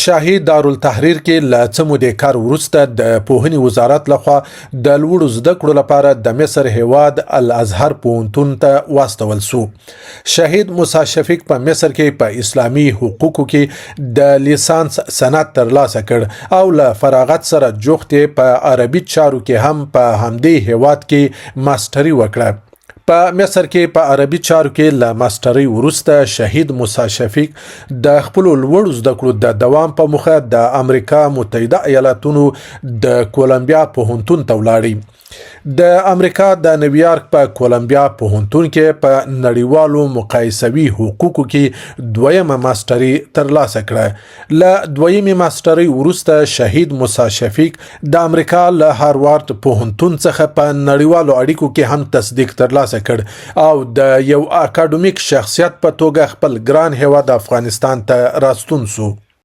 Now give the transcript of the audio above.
شاهي دارالتحریر کې له څه مودې کار وروسته د پوهنې وزارت لخوا د لوړو زده کړو لپاره د مصر هیواد الازهر پوهنتون ته واستول سو. شهید موسی شفیق په مصر کې په اسلامي حقوقو کې د لیسانس سند ترلاسه کړ او له فراغت سره جوخت په عربي چارو کې هم په همدې هیواد کې ماستري وکړه. په مصر کې په عربي چارو کې له ماسترۍ وروسته شهید موسی شفیق د خپل لوړو زده کړو د دوام په موخه د امریکا متحده ایالاتونو د کولمبیا پوهنتون ته ولاړی. د امریکا د نیویارک په کولمبیا پوهنتون کې په نړیوالو مقایسوي حقوقو کې دویمه ماستري ترلاسه کړه. له دویمې ماسترۍ وروسته شهید موسی شفیق د امریکا له هاروارد پوهنتون څخه په نړیوالو اړیکو کې هم تصدیق ترلاسه کړ او د یو اکاډمیک شخصیت په توګه خپل ګران هیواد افغانستان ته راستون سو.